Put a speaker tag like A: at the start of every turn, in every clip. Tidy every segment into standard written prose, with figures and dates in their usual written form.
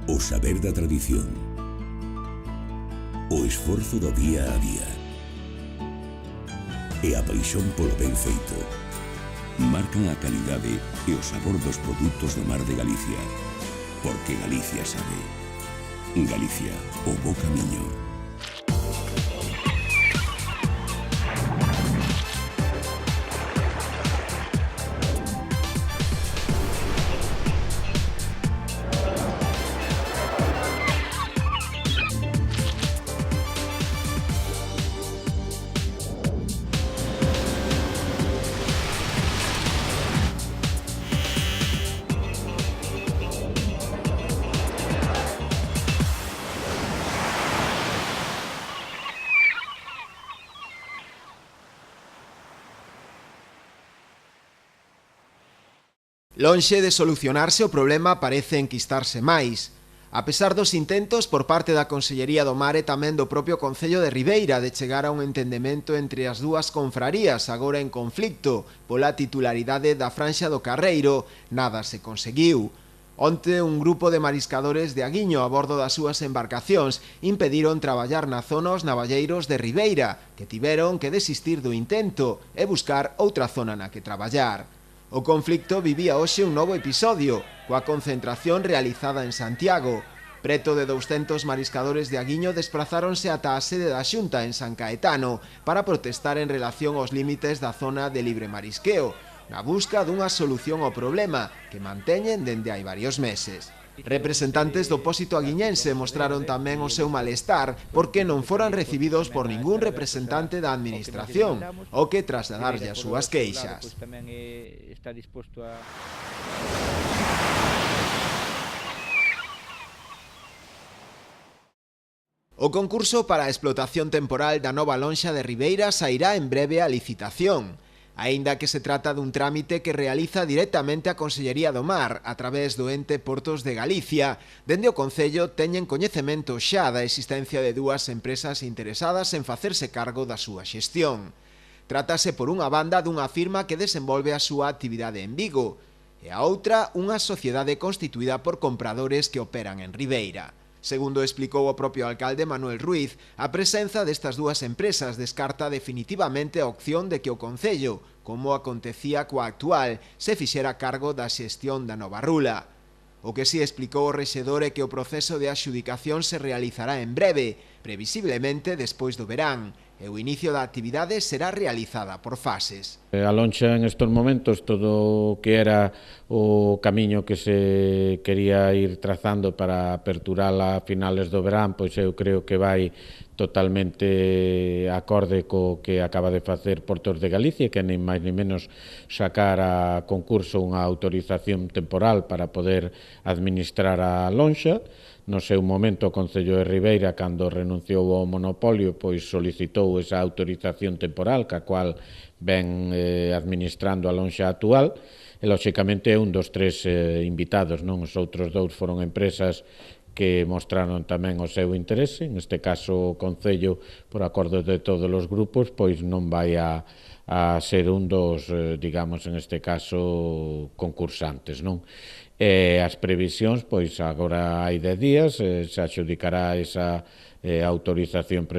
A: O saber da tradición. O esforzo do día a día. E a paixón polo ben feito. Marcan a calidade e o sabor dos produtos do mar de Galicia. Porque Galicia sabe. Galicia, o bo camiño.
B: Lonxe de solucionarse o problema parece enquistarse máis. A pesar dos intentos por parte da Consellería do Mar e tamén do propio Concello de Ribeira de chegar a un entendemento entre as dúas confrarías agora en conflicto pola titularidade da franxa do Carreiro, nada se conseguiu. Onte un grupo de mariscadores de Aguiño a bordo das súas embarcacións impediron traballar na zona os navalleiros de Ribeira, que tiveron que desistir do intento e buscar outra zona na que traballar. O conflicto vivía hoxe un novo episodio, coa concentración realizada en Santiago. Preto de 200 mariscadores de Aguiño desprazáronse ata a sede da Xunta en San Caetano para protestar en relación aos límites da zona de libre marisqueo, na busca dunha solución ao problema que manteñen dende hai varios meses. Representantes do Pósito aguiñense mostraron tamén o seu malestar porque non foran recibidos por ningún representante da administración, o que trasladarlle as súas queixas. O concurso para a explotación temporal da nova lonxa de Ribeira sairá en breve a licitación. Aínda que se trata dun trámite que realiza directamente a Consellería do Mar a través do ente Portos de Galicia, dende o Concello teñen coñecemento xa da existencia de dúas empresas interesadas en facerse cargo da súa xestión. Trátase por unha banda dunha firma que desenvolve a súa actividade en Vigo e a outra unha sociedade constituída por compradores que operan en Ribeira. Segundo explicou o propio alcalde Manuel Ruiz, a presenza destas dúas empresas descarta definitivamente a opción de que o Concello, como acontecía coa actual, se fixera cargo da xestión da nova rula. O que si explicou o rexedor é que o proceso de adxudicación se realizará en breve, previsiblemente despois do verán, e o inicio da actividade será realizada por fases.
C: A lonxa en estes momentos, todo o que era o camiño que se quería ir trazando para aperturala a finales do verán, pois eu creo que vai totalmente acorde co que acaba de facer Portos de Galicia, que nem máis ni menos sacar a concurso unha autorización temporal para poder administrar a lonxa. No seu momento, o Concello de Ribeira, cando renunciou ao monopolio, pois solicitou esa autorización temporal, ca cual ven administrando a lonxa actual, e, lóxicamente, é un dos tres invitados, non? Os outros dous foron empresas que mostraron tamén o seu interese. Neste caso, o Concello, por acordo de todos os grupos, pois non vai a ser un dos, digamos, en este caso, concursantes, non? As previsións, pois agora hai 10 días, se adxudicará esa autorización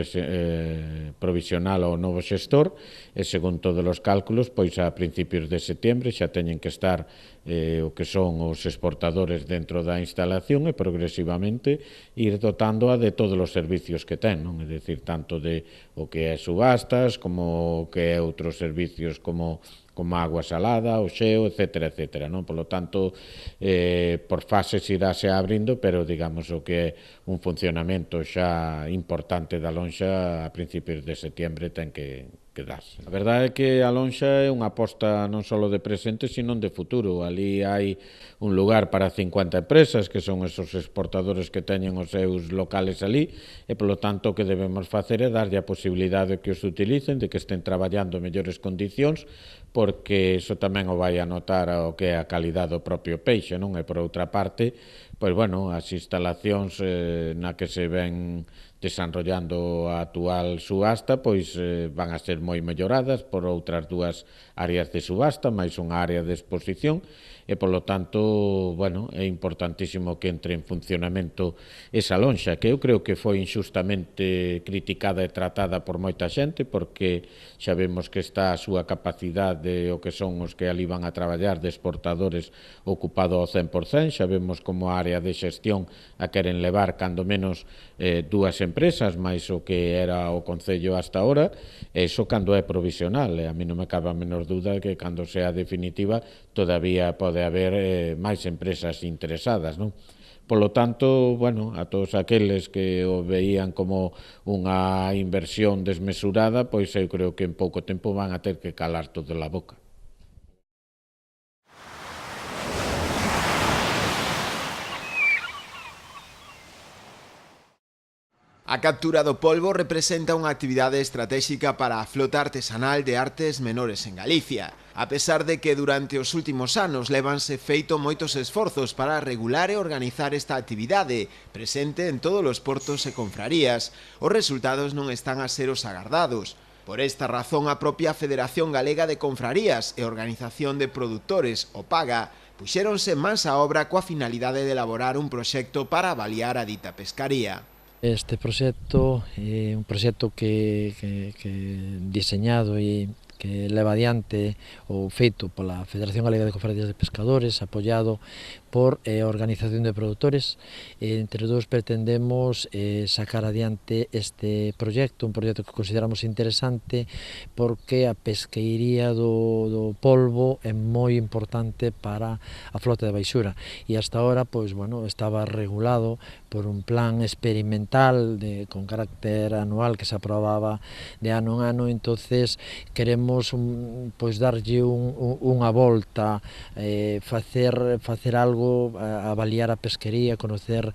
C: provisional ao novo xestor e, según todos os cálculos, pois a principios de setembro xa teñen que estar o que son os exportadores dentro da instalación e progresivamente ir dotándoa de todos os servicios que ten, non? É dicir, tanto de o que é subastas como o que é outros servicios como agua salada, o xeo, etcétera, etcétera, non? Por lo tanto, por fases iráse abrindo, pero, digamos, o que é un funcionamento xa importante da lonxa a principios de setembro ten que darse. A verdade é que a lonxa é unha aposta non só de presente, sino de futuro. Ali hai un lugar para 50 empresas, que son esos exportadores que teñen os seus locales ali, e, polo tanto, o que debemos facer é darlle a posibilidade de que os utilicen, de que estén traballando en mellores condicións, porque iso tamén o vai a notar o que é a calidade do propio peixe, non? E, por outra parte, pois, bueno, as instalacións na que se ven desenrollando a actual subasta, pois van a ser moi melloradas por outras dúas áreas de subasta, máis unha área de exposición, e, polo tanto, bueno, é importantísimo que entre en funcionamento esa lonxa, que eu creo que foi injustamente criticada e tratada por moita xente, porque xa vemos que está a súa capacidade, o que son os que ali van a traballar de exportadores, ocupado ao 100%, xa vemos como a área de xestión a queren levar cando menos dúas empresas, máis o que era o Concello hasta ahora, e iso cando é provisional, e a mí non me cabe a menor duda que cando sea definitiva todavía pode haber máis empresas interesadas, non? Polo tanto, bueno, a todos aqueles que o veían como unha inversión desmesurada, pois eu creo que en pouco tempo van a ter que calar todo a boca.
B: A captura do polvo representa unha actividade estratéxica para a flota artesanal de artes menores en Galicia, a pesar de que durante os últimos anos levanse feito moitos esforzos para regular e organizar esta actividade, presente en todos os portos e confrarías. Os resultados non están a ser os agardados. Por esta razón, a propia Federación Galega de Confrarías e Organización de Produtores, o PAGA, puxéronse mans á obra coa finalidade de elaborar un proxecto para avaliar a dita pescaría.
D: Este proxecto é un proxecto que diseñado e que leva adiante o feito pola Federación Galega de Confrarías de Pescadores, apoiado por a Organización de Produtores. Entre dous pretendemos sacar adiante este proxecto, un proxecto que consideramos interesante porque a pesqueiría do polvo é moi importante para a flota de baixura e hasta ahora, pois, bueno, estaba regulado por un plan experimental con carácter anual que se aprobaba de ano en ano. Entonces queremos pois darlle unha volta, facer algo, avaliar a pesquería, conocer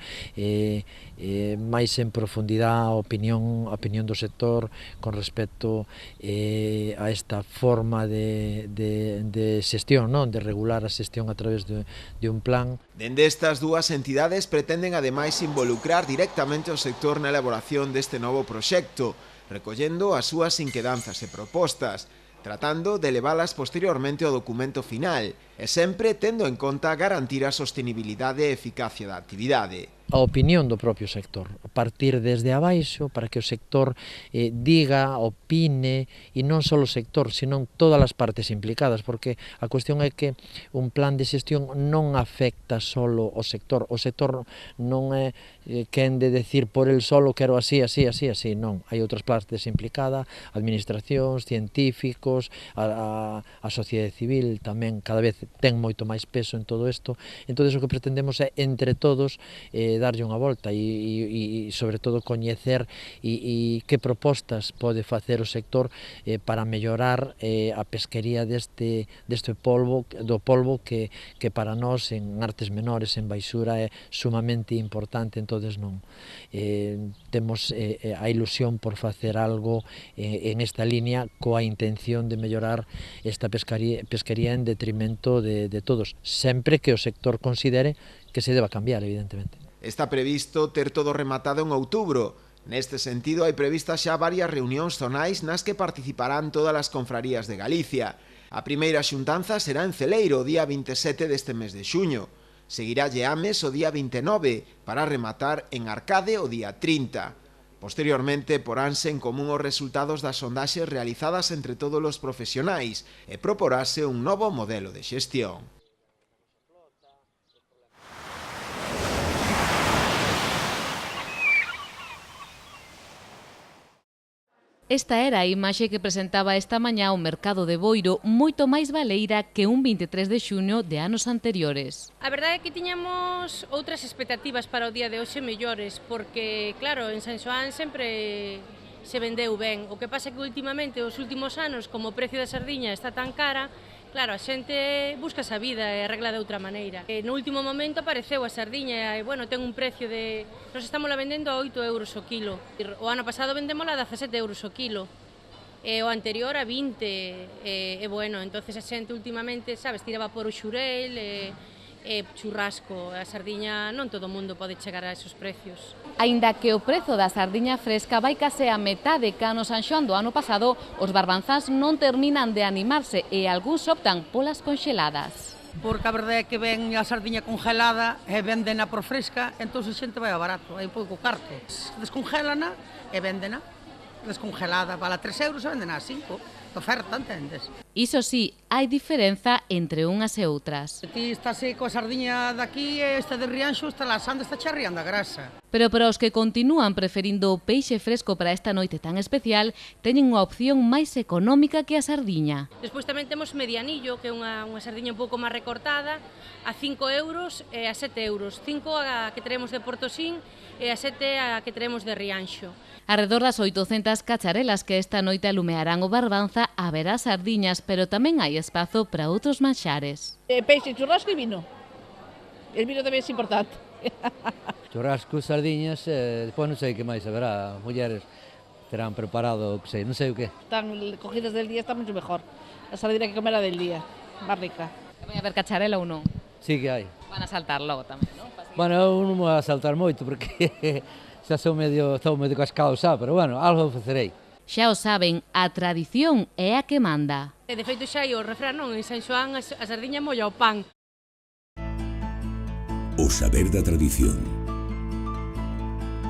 D: máis en profundidade a opinión do sector con respecto a esta forma de xestión, non? De regular a xestión a través de un plan.
B: Dende estas dúas entidades pretenden ademais involucrar directamente o sector na elaboración deste novo proxecto, recollendo as súas inquedanzas e propostas, tratando de leválas posteriormente ao documento final e sempre tendo en conta garantir a sostenibilidade e eficacia da actividade.
D: A opinión do propio sector, partir desde abaixo para que o sector diga, opine, e non só o sector, senón todas as partes implicadas, porque a cuestión é que un plan de xestión non afecta só o sector non é quen de decir por el solo quero así, non, hai outras partes implicadas, administracións, científicos, a sociedade civil tamén cada vez ten moito máis peso en todo isto. Entón, o que pretendemos é, entre todos, darlle unha volta e sobre todo coñecer e que propostas pode facer o sector para mellorar a pesquería deste polvo que para nós en artes menores, en baixura, é sumamente importante. Entonces non temos a ilusión por facer algo en esta línea coa intención de mellorar esta pesquería en detrimento de todos, sempre que o sector considere que se deba cambiar, evidentemente.
B: Está previsto ter todo rematado en outubro. Neste sentido, hai previstas xa varias reunións zonais nas que participarán todas as confrarías de Galicia. A primeira xuntanza será en Celeiro, o día 27 deste mes de xuño. Seguirá Lleames o día 29, para rematar en Arcade o día 30. Posteriormente, poránse en común os resultados das sondaxes realizadas entre todos os profesionais e proporase un novo modelo de xestión.
E: Esta era a imaxe que presentaba esta mañá o mercado de Boiro, moito máis baleira que un 23 de xuño de anos anteriores.
F: A verdade é que tiñamos outras expectativas para o día de hoxe mellores, porque, claro, en San Xoán sempre se vendeu ben. O que pasa é que últimamente, os últimos anos, como o precio da sardiña está tan cara, claro, a xente busca esa vida e arregla de outra maneira. No último momento apareceu a sardiña e, bueno, ten un precio de... Nos estamos la vendendo a 8 euros o kilo. O ano pasado vendémola a 17 euros o kilo. E o anterior a 20. E, bueno, entonces a xente últimamente, sabes, tiraba por o xurel e e churrasco. A sardiña non todo o mundo pode chegar a esos precios.
E: Aínda que o prezo da sardiña fresca vai case a metade ca no San Xoán do ano pasado, os barbanzás non terminan de animarse e algúns optan polas conxeladas.
G: Porque a verdade é que ven a sardiña congelada e vendena por fresca, entón a xente vai a barato, hai pouco carto. Descongelana e vendena. Descongelada, vale a 3 euros e vendena a 5. Oferta, entendes?
E: Iso sí, hai diferenza entre unhas e outras.
G: Ti estás coa sardiña daqui e esta de Rianxo está lasando, está charriando a grasa.
E: Pero para os que continúan preferindo o peixe fresco para esta noite tan especial, teñen unha opción máis económica que a sardiña.
F: Despois tamén temos medianillo, que é unha sardiña un pouco máis recortada, a 5 euros e a 7 euros. 5 a que teremos de Portosín e a 7 a que teremos de Rianxo.
E: Arredor das 800 cacharelas que esta noite alumearán o Barbanza haberá sardiñas, pero tamén hai espazo para outros manxares.
H: Peixe, churrasco e vino. El vino tamén é importante.
I: Churrasco, sardiñas, depois non sei que máis haberá. Mulleres terán preparado, que sei, non sei o que.
H: Están cogidas del día, está mucho mejor. A sardina que comerá del día, máis rica.
E: Vai haber cacharela ou non?
I: Sí que hai.
E: Van a saltar logo tamén, non?
I: Bueno, eu non vou a saltar moito porque xa estou medio cascado xa, pero bueno, algo facerei.
E: Xa o saben, a tradición é a que manda.
F: De feito xa hai o refrán, non? En San Xoán a sardiña molla o pan.
A: O saber da tradición.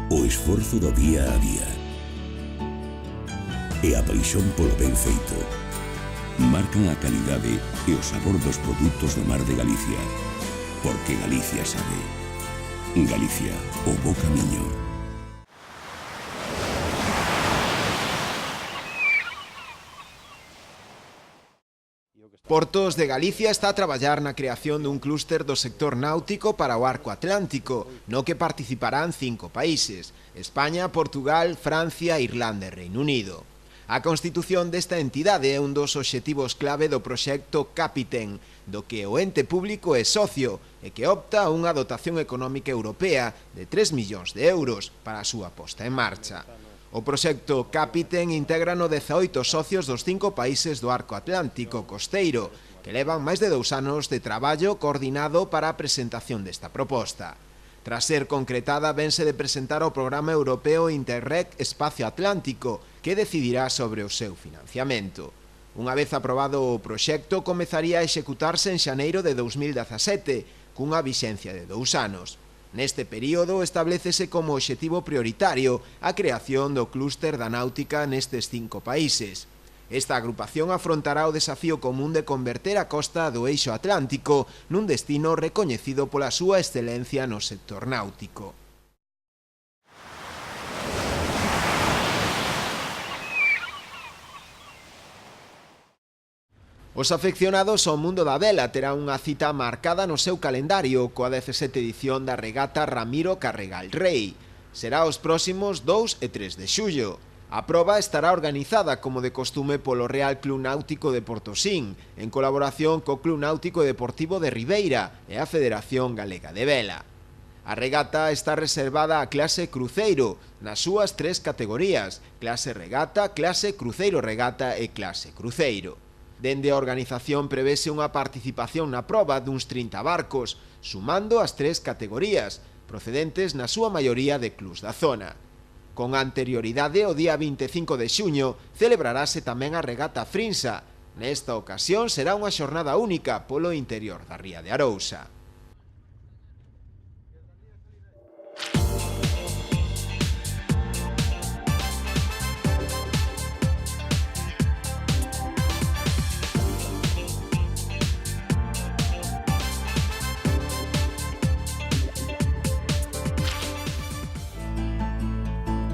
A: O esforzo do día a día. E a paixón polo ben feito. Marcan a calidade e o sabor dos produtos do mar de Galicia. Porque Galicia sabe. Galicia, o bo camiño.
B: Portos de Galicia está a traballar na creación dun clúster do sector náutico para o arco atlántico, no que participarán 5 países: España, Portugal, Francia, Irlanda e Reino Unido. A constitución desta entidade é un dos obxectivos clave do proxecto Capiten, do que o ente público é socio e que opta a unha dotación económica europea de 3 millóns de euros para a súa posta en marcha. O proxecto Capiten integrano 18 socios dos 5 países do arco atlántico costeiro, que levan máis de 2 anos de traballo coordinado para a presentación desta proposta. Tras ser concretada, vense de presentar o programa europeo Interreg Espacio Atlántico, que decidirá sobre o seu financiamento. Unha vez aprobado o proxecto, comezaría a executarse en xaneiro de 2017, cunha vixencia de 2 anos. Neste período establécese como obxectivo prioritario a creación do clúster da náutica nestes 5 países. Esta agrupación afrontará o desafío común de converter a costa do eixo atlántico nun destino recoñecido pola súa excelencia no sector náutico. Os afeccionados ao mundo da vela terán unha cita marcada no seu calendario coa 17ª edición da regata Ramiro Carregal Rei. Será os próximos 2 e 3 de xullo. A proba estará organizada como de costume polo Real Club Náutico de Portosín, en colaboración co Club Náutico e Deportivo de Ribeira e a Federación Galega de Vela. A regata está reservada á clase cruceiro, nas súas 3 categorías: clase regata, clase cruceiro regata e clase cruceiro. Dende a organización prevese unha participación na proba duns 30 barcos, sumando as 3 categorías, procedentes na súa maioría de clubs da zona. Con anterioridade, o día 25 de xuño, celebrarase tamén a regata Frinsa. Nesta ocasión será unha xornada única polo interior da ría de Arousa.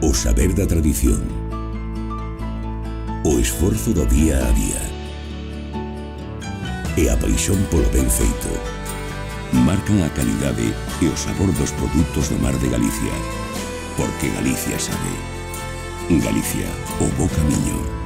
A: O saber da tradición. O esforzo do día a día. E a paixón polo ben feito. Marcan a calidade e o sabor dos produtos do mar de Galicia. Porque Galicia sabe. Galicia, o bo camiño.